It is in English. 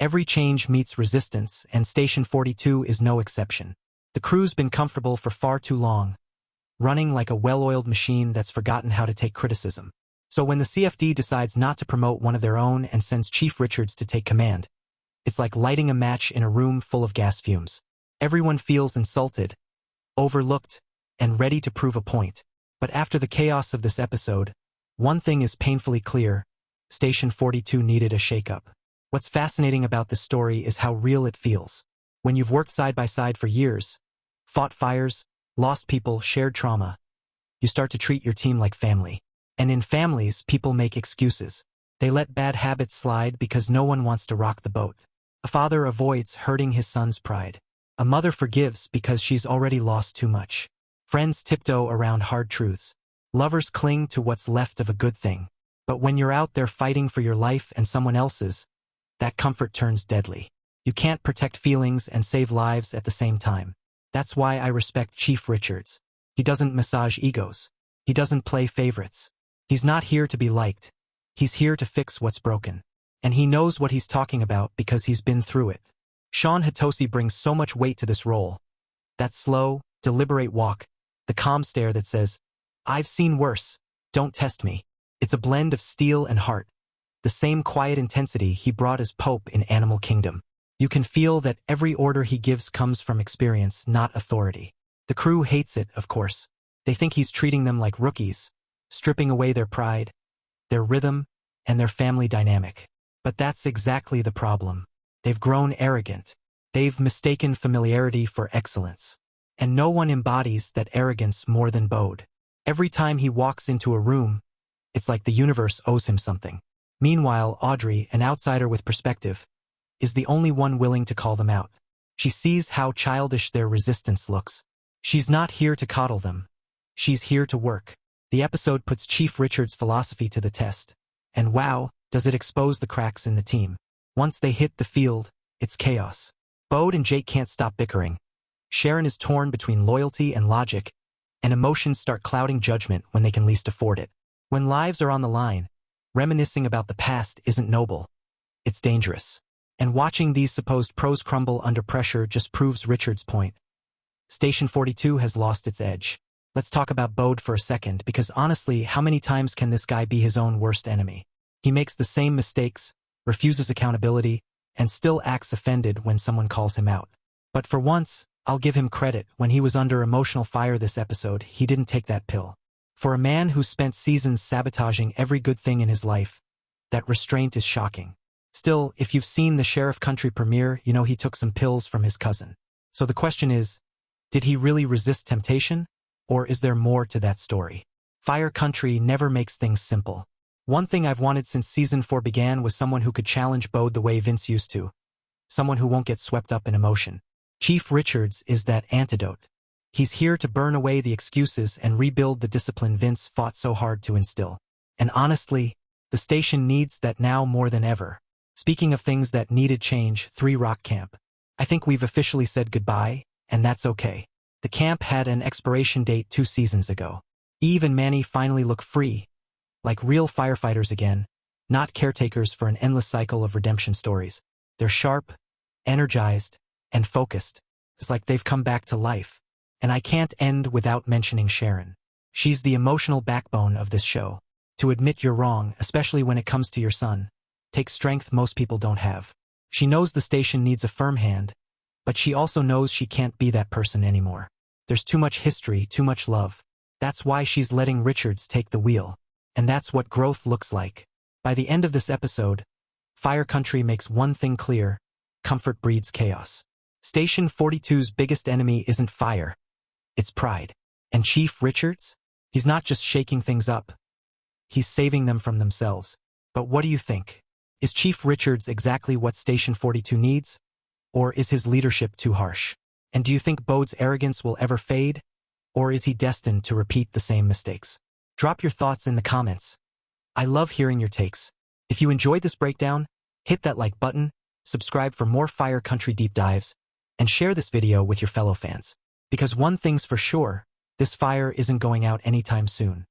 Every change meets resistance, and Station 42 is no exception. The crew's been comfortable for far too long, running like a well-oiled machine that's forgotten how to take criticism. So when the CFD decides not to promote one of their own and sends Chief Richards to take command, it's like lighting a match in a room full of gas fumes. Everyone feels insulted, overlooked, and ready to prove a point. But after the chaos of this episode, one thing is painfully clear: Station 42 needed a shakeup. What's fascinating about this story is how real it feels. When you've worked side by side for years, fought fires, lost people, shared trauma, you start to treat your team like family. And in families, people make excuses. They let bad habits slide because no one wants to rock the boat. A father avoids hurting his son's pride. A mother forgives because she's already lost too much. Friends tiptoe around hard truths. Lovers cling to what's left of a good thing. But when you're out there fighting for your life and someone else's, that comfort turns deadly. You can't protect feelings and save lives at the same time. That's why I respect Chief Richards. He doesn't massage egos. He doesn't play favorites. He's not here to be liked. He's here to fix what's broken. And he knows what he's talking about because he's been through it. Shawn Hatosy brings so much weight to this role. That slow, deliberate walk, the calm stare that says, "I've seen worse, don't test me." It's a blend of steel and heart. The same quiet intensity he brought as Pope in Animal Kingdom. You can feel that every order he gives comes from experience, not authority. The crew hates it, of course. They think he's treating them like rookies, stripping away their pride, their rhythm, and their family dynamic. But that's exactly the problem. They've grown arrogant. They've mistaken familiarity for excellence. And no one embodies that arrogance more than Bode. Every time he walks into a room, it's like the universe owes him something. Meanwhile, Audrey, an outsider with perspective, is the only one willing to call them out. She sees how childish their resistance looks. She's not here to coddle them. She's here to work. The episode puts Chief Richards' philosophy to the test. And wow, does it expose the cracks in the team. Once they hit the field, it's chaos. Bode and Jake can't stop bickering. Sharon is torn between loyalty and logic, and emotions start clouding judgment when they can least afford it. When lives are on the line, reminiscing about the past isn't noble. It's dangerous. And watching these supposed pros crumble under pressure just proves Richards' point. Station 42 has lost its edge. Let's talk about Bode for a second, because honestly, how many times can this guy be his own worst enemy? He makes the same mistakes, refuses accountability, and still acts offended when someone calls him out. But for once, I'll give him credit. When he was under emotional fire this episode, he didn't take that pill. For a man who spent seasons sabotaging every good thing in his life, that restraint is shocking. Still, if you've seen the Sheriff Country premiere, you know he took some pills from his cousin. So the question is, did he really resist temptation? Or is there more to that story? Fire Country never makes things simple. One thing I've wanted since Season 4 began was someone who could challenge Bode the way Vince used to. Someone who won't get swept up in emotion. Chief Richards is that antidote. He's here to burn away the excuses and rebuild the discipline Vince fought so hard to instill. And honestly, the station needs that now more than ever. Speaking of things that needed change, Thieriot camp. I think we've officially said goodbye, and that's okay. The camp had an expiration date 2 seasons ago. Eve and Manny finally look free, like real firefighters again, not caretakers for an endless cycle of redemption stories. They're sharp, energized, and focused. It's like they've come back to life. And I can't end without mentioning Sharon. She's the emotional backbone of this show. To admit you're wrong, especially when it comes to your son, takes strength most people don't have. She knows the station needs a firm hand, but she also knows she can't be that person anymore. There's too much history, too much love. That's why she's letting Richards take the wheel. And that's what growth looks like. By the end of this episode, Fire Country makes one thing clear: comfort breeds chaos. Station 42's biggest enemy isn't fire. It's pride. And Chief Richards? He's not just shaking things up. He's saving them from themselves. But what do you think? Is Chief Richards exactly what Station 42 needs? Or is his leadership too harsh? And do you think Bode's arrogance will ever fade? Or is he destined to repeat the same mistakes? Drop your thoughts in the comments. I love hearing your takes. If you enjoyed this breakdown, hit that like button, subscribe for more Fire Country deep dives, and share this video with your fellow fans. Because one thing's for sure, this fire isn't going out anytime soon.